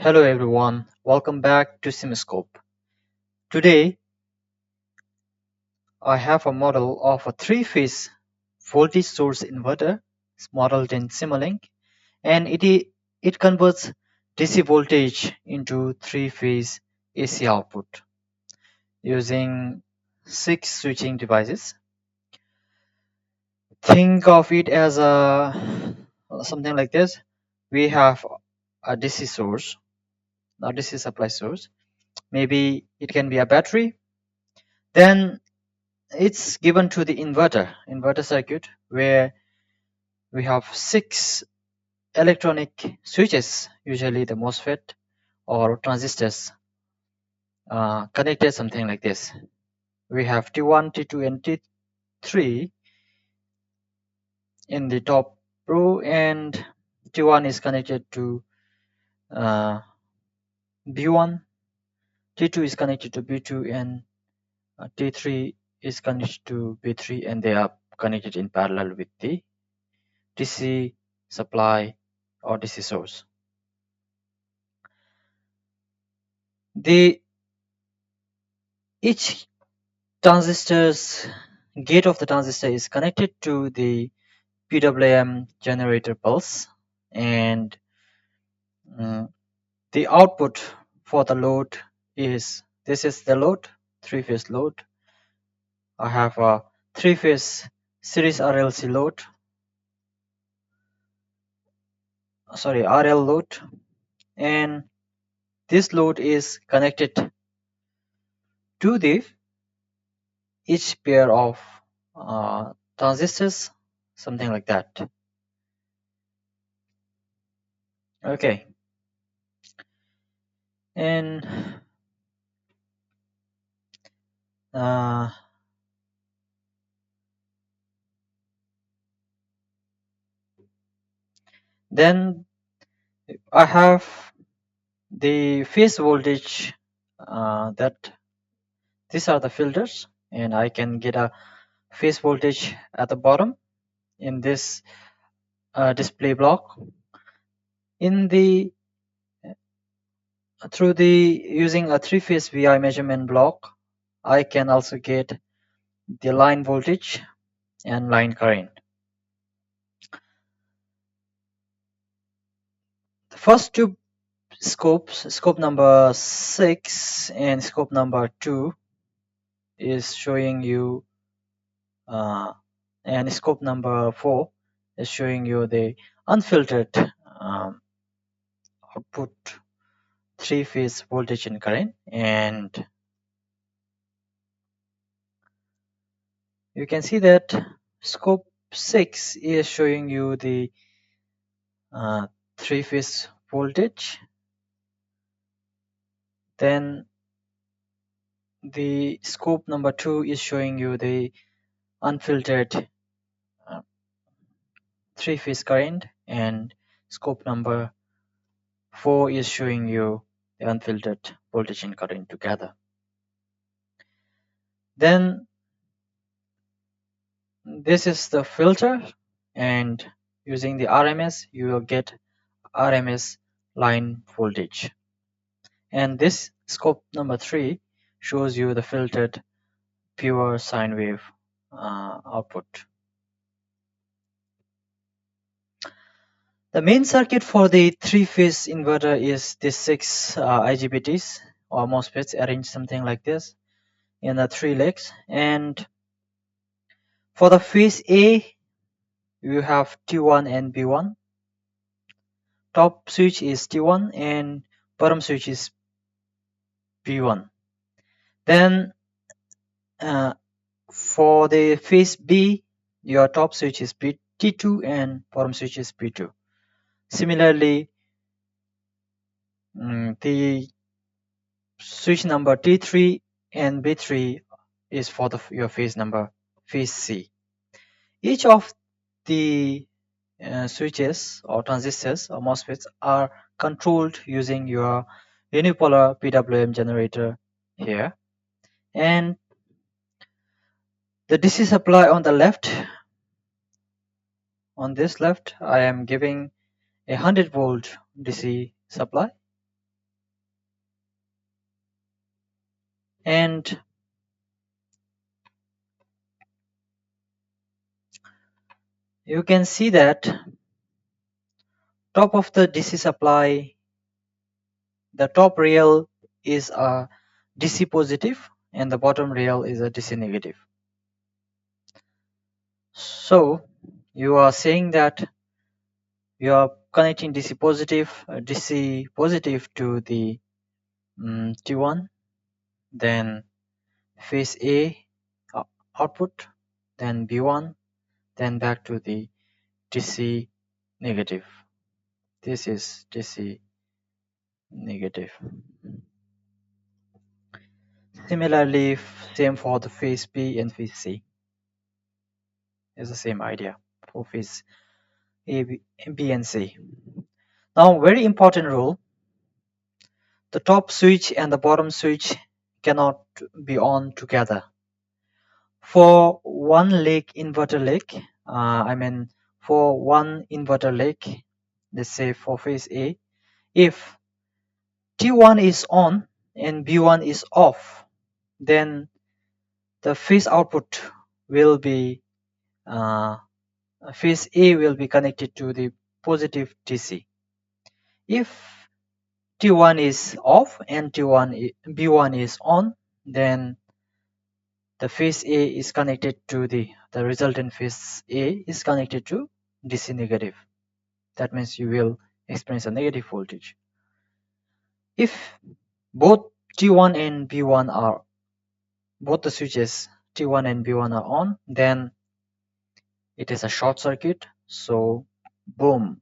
Hello everyone, welcome back to Simuscope. Today I have a model of a three-phase voltage source inverter modeled in Simulink, and it converts DC voltage into three-phase AC output using 6 switching devices. Think of it as something like this. We have a DC source, a DC supply source. Maybe it can be a battery. Then it's given to the inverter circuit, where we have 6 electronic switches, usually the MOSFET or transistors, connected something like this. We have T1, T2 and T3 in the top row, and T1 is connected to B1, T2 is connected to B2, and T3 is connected to B3, and they are connected in parallel with the DC supply or DC source. Each transistor's gate of the transistor is connected to the PWM generator pulse, and the output for the load is, this is the load, three-phase load. I have a three-phase series RLC load, RL load, and this load is connected to the each pair of transistors, something like that. Okay, and then I have the phase voltage, that these are the filters, and I can get a phase voltage at the bottom in this display block. In the using a three-phase VI measurement block, I can also get the line voltage and line current. The first two scopes, scope number 6 and scope number 2, is showing you, and scope number 4 is showing you the unfiltered output three-phase voltage and current, and you can see that scope 6 is showing you the three-phase voltage. Then the scope number 2 is showing you the unfiltered three-phase current, and scope number 4 is showing you the unfiltered voltage and current together. Then this is the filter, and using the RMS you will get RMS line voltage, and this scope number 3 shows you the filtered pure sine wave output. The main circuit for the three-phase inverter is the 6 IGBTs or MOSFETs arranged something like this in the 3 legs. And for the phase A, you have T1 and B1. Top switch is T1 and bottom switch is B1. Then for the phase B, your top switch is T2 and bottom switch is B2. Similarly, the switch number T3 and B3 is for your phase C. Each of the switches or transistors or MOSFETs are controlled using your unipolar PWM generator here, and the DC supply on the left, on this left, I am giving a 100 volt DC supply, and you can see that top of the DC supply, the top rail is a DC positive and the bottom rail is a DC negative. So you are saying that you are connecting DC positive to the T1, then phase A output, then B1, then back to the DC negative. This is DC negative. Similarly, same for the phase B and phase C. It's the same idea for phase A, B and C. Now, very important rule, the top switch and the bottom switch cannot be on together. For one leg inverter leg, for one inverter leg, let's say for phase A, if T1 is on and B1 is off, then the phase output will be phase A will be connected to the positive DC. If T1 is off and B1 is on, then the phase A is connected to the resultant phase A is connected to DC negative. That means you will experience a negative voltage. If both T1 and B1 are, both the switches T1 and B1 are on, then it is a short circuit, so boom,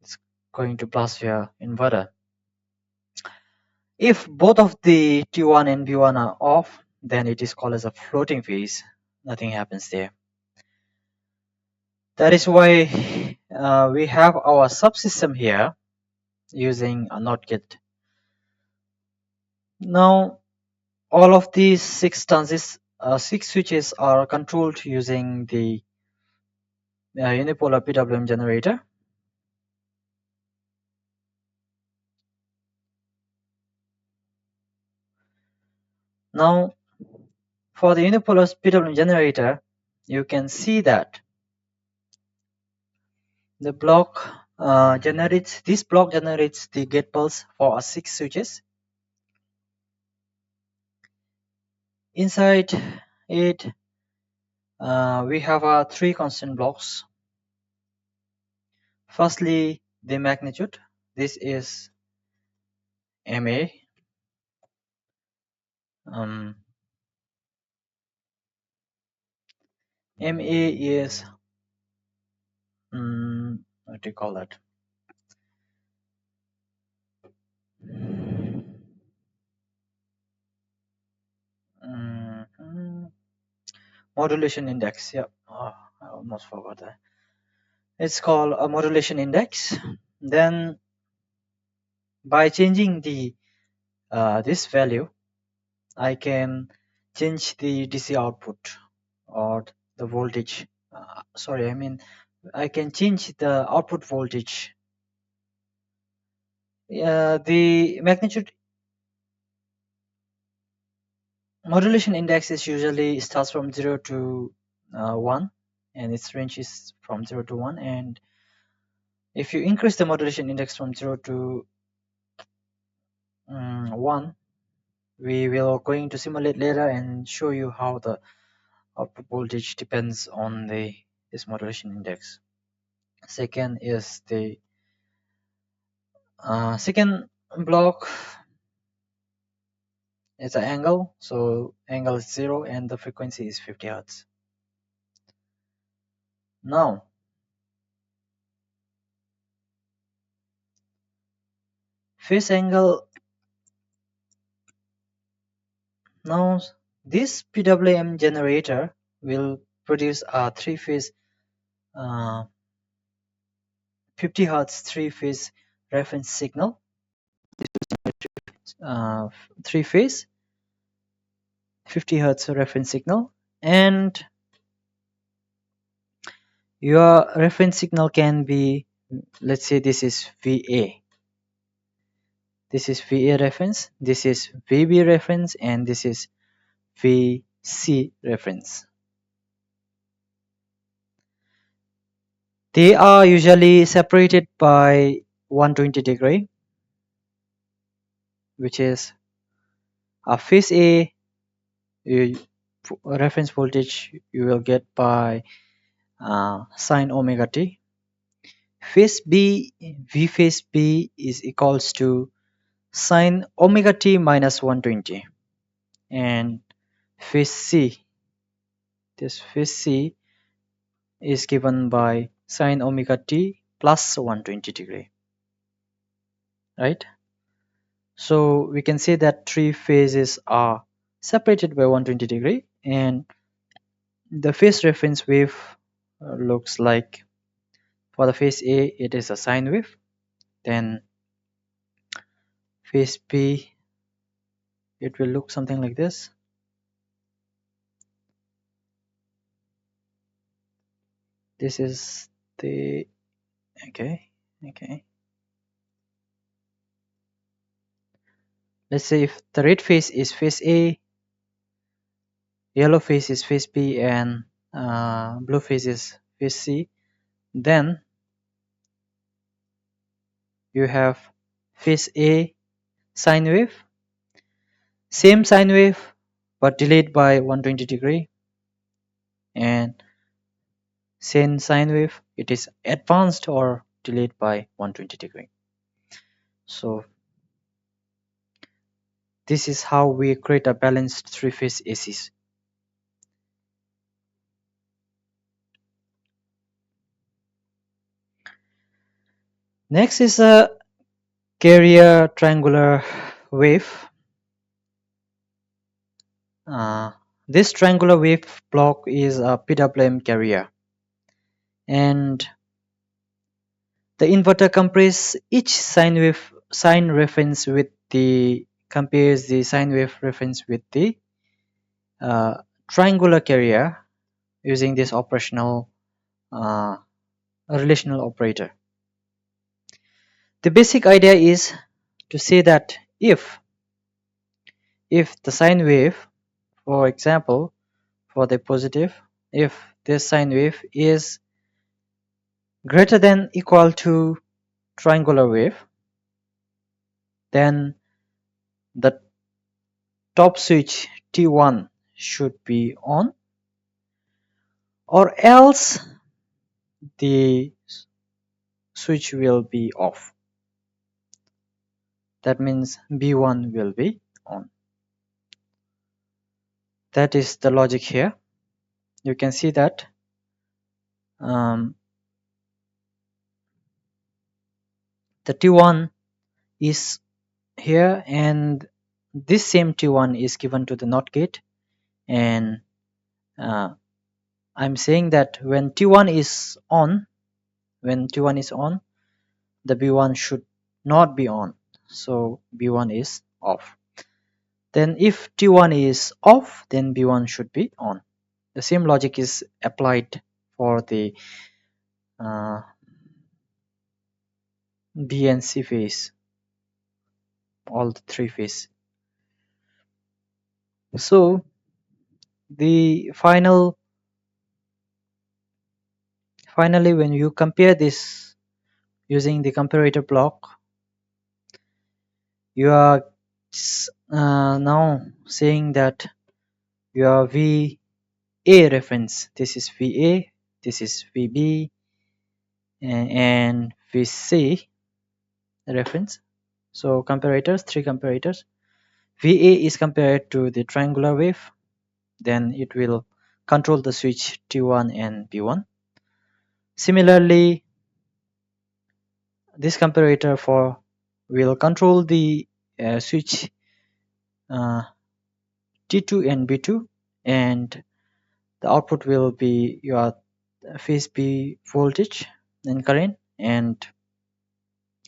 it's going to blast your inverter. If both of the T1 and B1 are off, then it is called as a floating phase. Nothing happens there. That is why we have our subsystem here using a NOT gate. Now, all of these 6 switches are controlled using the unipolar PWM generator. Now, for the unipolar PWM generator, you can see that the block generates the gate pulse for 6 switches. Inside it, we have 3 constant blocks. Firstly, the magnitude. This is MA. MA is what do you call that? Modulation index. Yeah, I almost forgot that. It's called a modulation index. Then by changing the this value, I can change the DC output or the voltage. I can change the output voltage. The magnitude modulation index is usually starts from 0 to 1, and its range is from 0 to 1. And if you increase the modulation index from 0 to 1, we will going to simulate later and show you how the output voltage depends on this modulation index. Second is the second block is an angle, so angle is 0 and the frequency is 50 Hertz. Now, phase angle. Now, this PWM generator will produce a 3-phase 50 Hertz 3-phase reference signal. 3-phase 50 Hertz reference signal, and your reference signal can be, let's say this is VA. This is VA reference, this is VB reference, and this is VC reference. They are usually separated by 120 degree, which is a phase A reference voltage you will get by sine omega t. Phase B, V phase B is equals to sine omega t minus 120, and phase C, this phase C is given by sine omega t plus 120 degree, right? So we can say that three phases are separated by 120 degree, and the phase reference wave looks like, for the phase A it is a sine wave, then phase B it will look something like this. This is the okay. Let's say if the red phase is phase A, yellow phase is phase B, and blue phase is phase C, then you have phase A sine wave, same sine wave but delayed by 120 degree, and same sine wave, it is advanced or delayed by 120 degree. So this is how we create a balanced three-phase AC. Next is a carrier triangular wave. This triangular wave block is a PWM carrier, and the inverter compares each sine reference with the sine wave reference with the triangular carrier using this operational relational operator. The basic idea is to say that if the sine wave, for example, for the positive, if this sine wave is greater than equal to triangular wave, then the top switch T1 should be on, or else the switch will be off. That means B1 will be on. That is the logic here. You can see that the T1 is here, and this same T1 is given to the NOT gate, and I'm saying that when T1 is on, the B1 should not be on, so B1 is off. Then if T1 is off, then B1 should be on. The same logic is applied for the B and C phase, all the three phase. So the finally, when you compare this using the comparator block, you are now saying that your VA reference, this is VA, this is VB, and VC reference. So comparators, three comparators. VA is compared to the triangular wave, then it will control the switch T1 and B1. Similarly, this comparator will control the switch T2 and B2, and the output will be your phase B voltage and current, and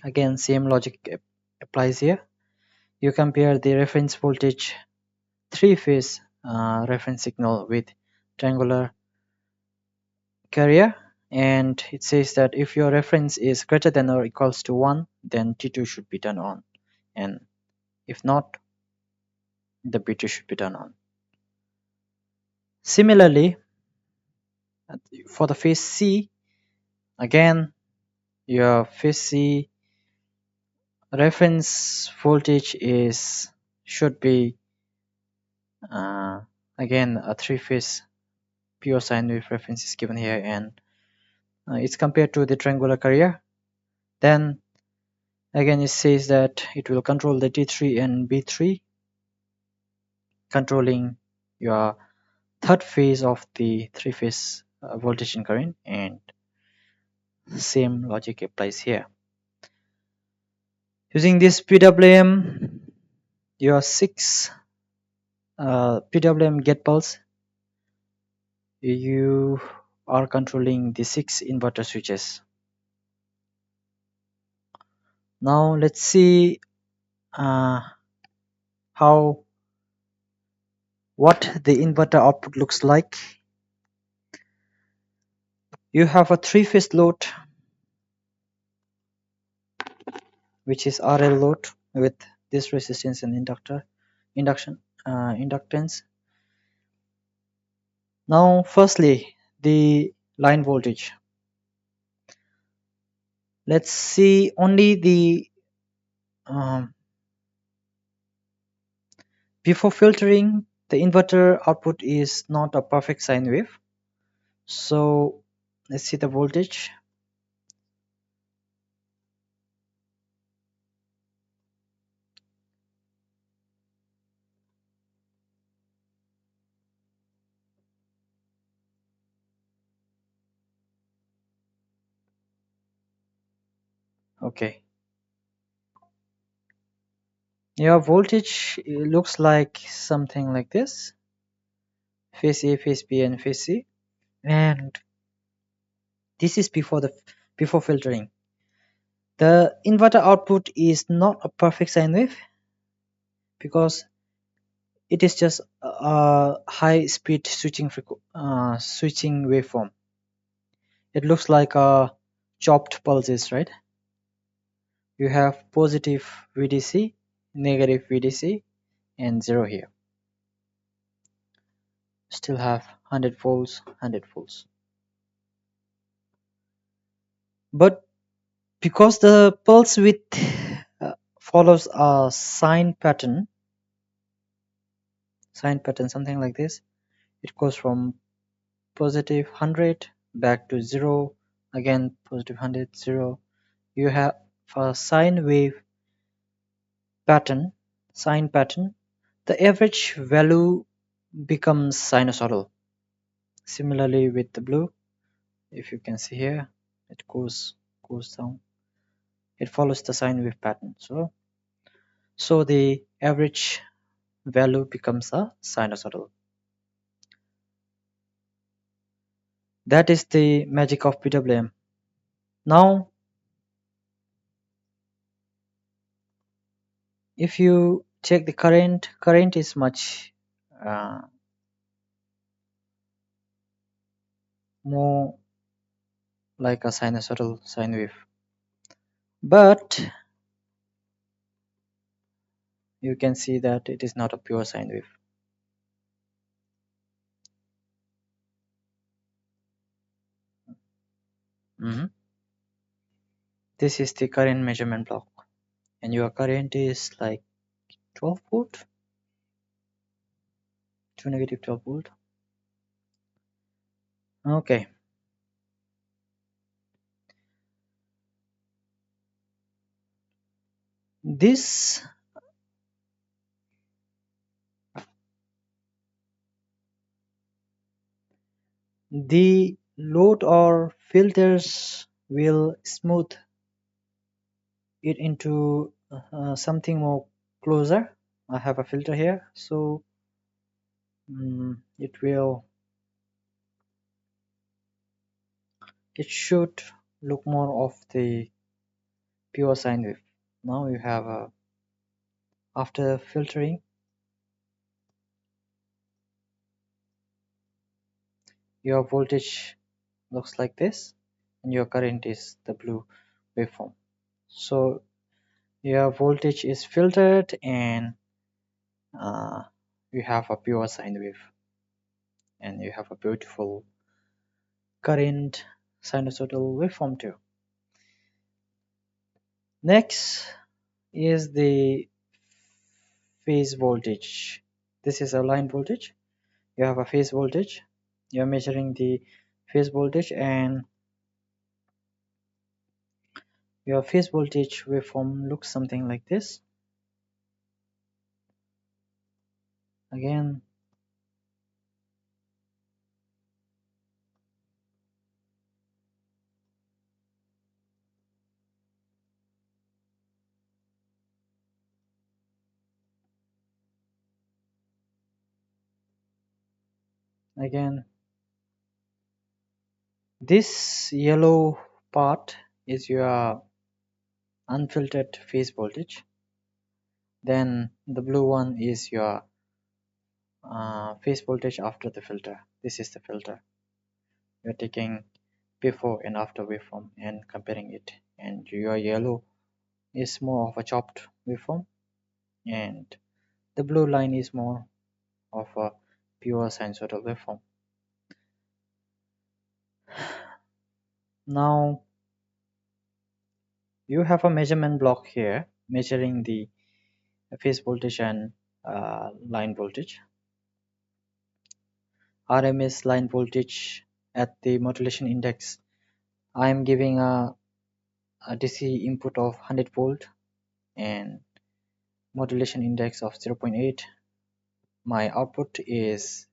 again same logic applies here. You compare the reference voltage three-phase reference signal with triangular carrier, and it says that if your reference is greater than or equals to 1, then T2 should be turned on. and if not, the BT should be turned on. Similarly, for the phase C, again your phase C reference voltage should be again a three-phase pure sine wave reference is given here, and it's compared to the triangular carrier. Then again it says that it will control the T3 and B3, controlling your third phase of the three-phase voltage and current, and same logic applies here. Using this PWM, your 6 PWM get pulse, you are controlling the 6 inverter switches. Now let's see what the inverter output looks like. You have a three-phase load, which is RL load with this resistance and inductance. Now firstly, the line voltage. Let's see only the before filtering, the inverter output is not a perfect sine wave. So let's see the voltage. Okay, your voltage looks like something like this: phase A, phase B, and phase C. And this is before filtering. The inverter output is not a perfect sine wave because it is just a high speed switching waveform. It looks like a chopped pulses, right? You have positive VDC, negative VDC, and 0 here. Still have 100 volts, 100 volts. But because the pulse width follows a sine pattern, something like this, it goes from positive 100 back to 0, again positive 100, 0. You have a sine wave pattern, the average value becomes sinusoidal. Similarly with the blue, if you can see here, it goes down. It follows the sine wave pattern. So the average value becomes a sinusoidal. That is the magic of PWM. Now, if you check the current is much more like a sinusoidal sine wave, but you can see that it is not a pure sine wave. This is the current measurement block, and your current is like 12 volt to negative 12 volt. Okay, this the load or filters will smooth it into something more closer. I have a filter here, so it should look more of the pure sine wave. Now you have after filtering, your voltage looks like this, and your current is the blue waveform. So your voltage is filtered, and uh, you have a pure sine wave, and you have a beautiful current sinusoidal waveform too. Next is the phase voltage. This is a line voltage. You have a phase voltage. You're measuring the phase voltage, and your phase voltage waveform looks something like this. Again, again, this yellow part is your unfiltered phase voltage. Then the blue one is your phase voltage after the filter. This is the filter. You're taking before and after waveform and comparing it, and your yellow is more of a chopped waveform, and the blue line is more of a pure sinusoidal waveform. Now you have a measurement block here measuring the phase voltage and line voltage. RMS line voltage at the modulation index. I am giving a DC input of 100 volt and modulation index of 0.8. My output is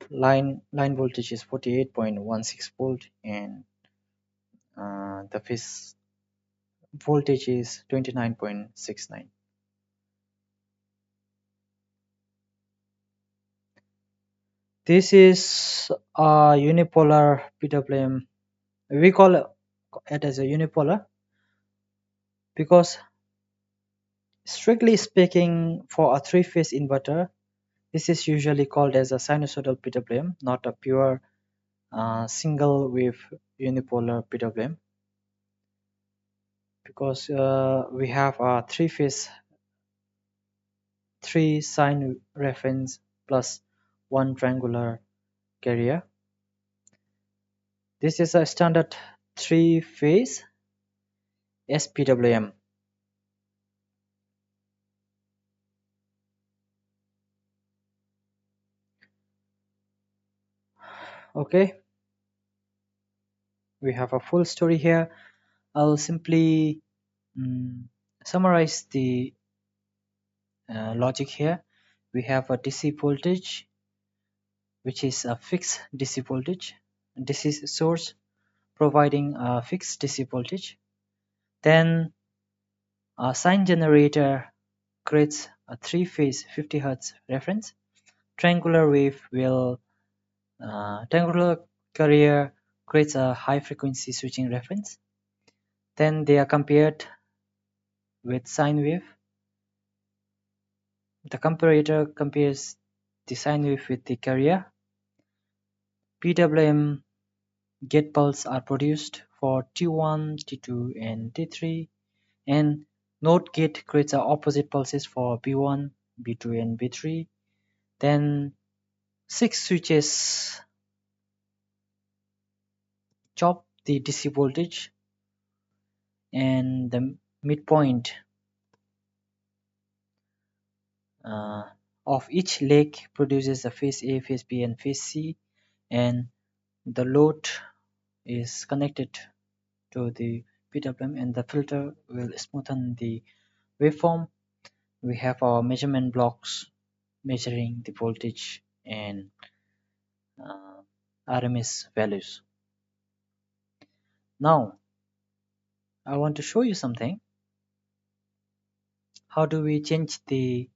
line voltage is 48.16 volt, and the phase voltage is 29.69. This is a unipolar PWM. We call it as a unipolar because, strictly speaking, for a three-phase inverter, this is usually called as a sinusoidal PWM, not a pure single wave unipolar PWM, because we have a three-phase, three sine reference plus one triangular carrier. This is a standard three-phase SPWM. Okay, we have a full story here. I'll simply summarize the logic here. We have a DC voltage, which is a fixed DC voltage, DC source providing a fixed DC voltage. Then a sine generator creates a three-phase 50 Hz reference. Triangular wave will triangular carrier creates a high frequency switching reference. Then they are compared with sine wave. The comparator compares the sine wave with the carrier. PWM gate pulse are produced for T1, T2 and T3, and NOT gate creates opposite pulses for B1, B2 and B3. Then 6 switches chop the DC voltage, and the midpoint of each leg produces a phase A, phase B and phase C, and the load is connected to the PWM, and the filter will smoothen the waveform. We have our measurement blocks measuring the voltage and RMS values. Now I want to show you something. How do we change the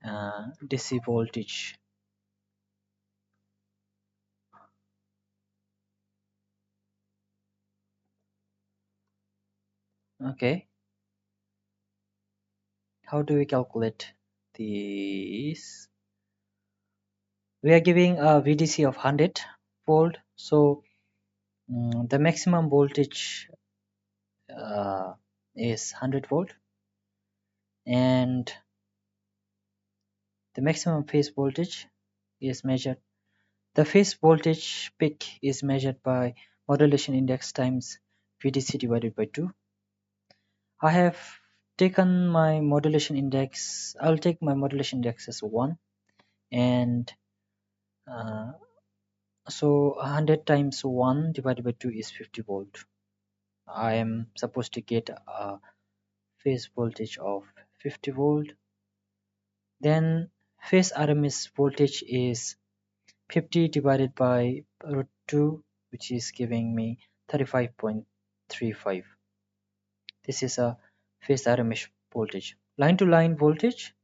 DC voltage? Okay, how do we calculate this? We are giving a VDC of 100 volt, so the maximum voltage is 100 volt. and the maximum phase voltage is measured. The phase voltage peak is measured by modulation index times VDC divided by 2. I have taken my modulation index. I'll take my modulation index as 1, and uh, so 100 times 1 divided by 2 is 50 volt. I am supposed to get a phase voltage of 50 volt. Then phase RMS voltage is 50 divided by root 2, which is giving me 35.35. This is a phase RMS voltage. Line to line voltage,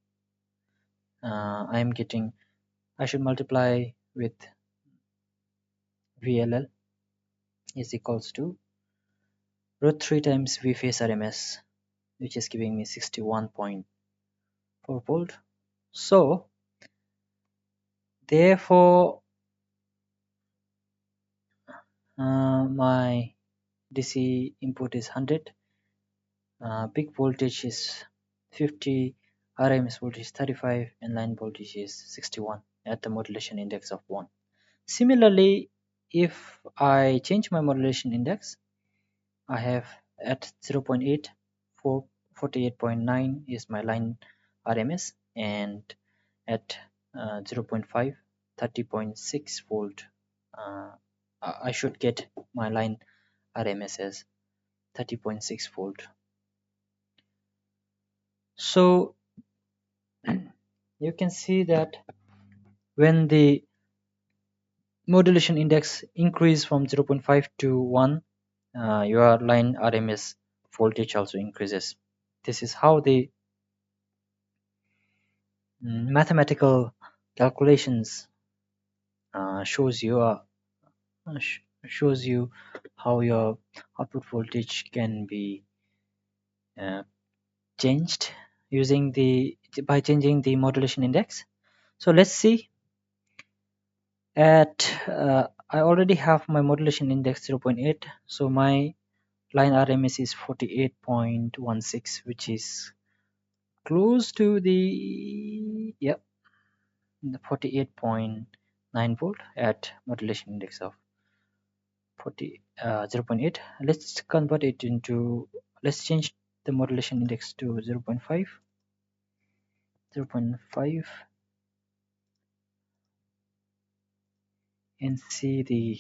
I am getting, I should multiply with VLL is equals to root 3 times V phase RMS, which is giving me 61.4 volt. So therefore my DC input is 100, peak voltage is 50, RMS voltage is 35, and line voltage is 61 at the modulation index of 1. Similarly, if I change my modulation index, I have at 0.8, 48.9 is my line RMS, and at 0.5, 30.6 volt, I should get my line RMS as 30.6 volt. So you can see that when the modulation index increase from 0.5 to 1, your line RMS voltage also increases. This is how the mathematical calculations shows you how your output voltage can be changed by changing the modulation index. So let's see. At I already have my modulation index 0.8, so my line RMS is 48.16, which is close to the 48.9 volt at modulation index of 0.8. Let's convert it into, let's change the modulation index to 0.5, and see the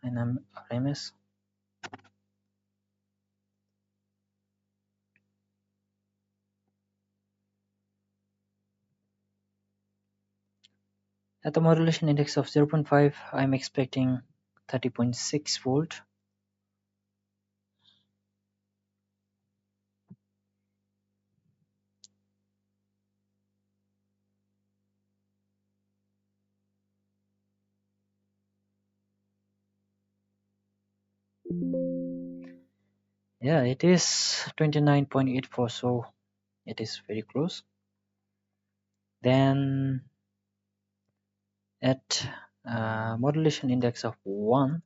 RMS. At the modulation index of 0.5, I'm expecting 30.6 volt. Yeah, it is 29.84, so it is very close. Then at modulation index of 1,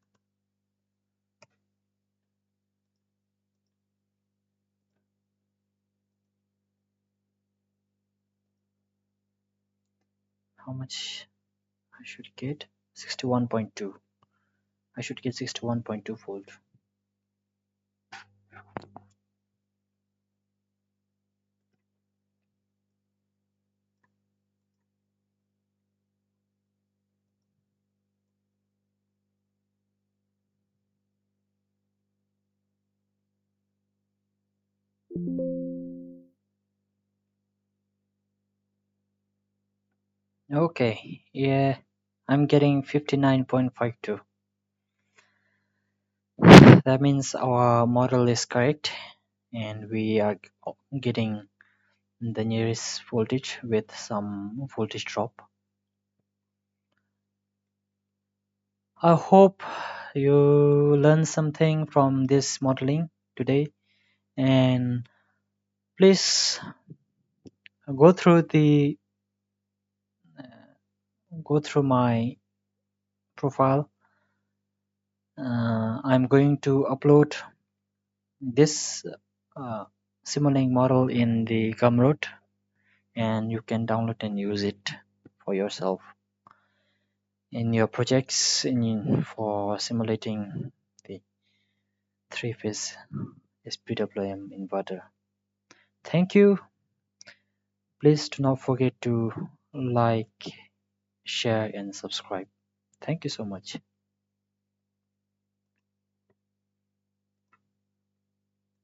how much I should get? 61.2. I should get 61.2 volt. Okay, yeah, I'm getting 59.52. That means our model is correct, and we are getting the nearest voltage with some voltage drop. I hope you learned something from this modeling today, and please go through my profile. I'm going to upload this Simulink model in the Gumroad, and you can download and use it for yourself in your projects for simulating the three-phase SPWM inverter. Thank you. Please do not forget to like, share, and subscribe. Thank you so much.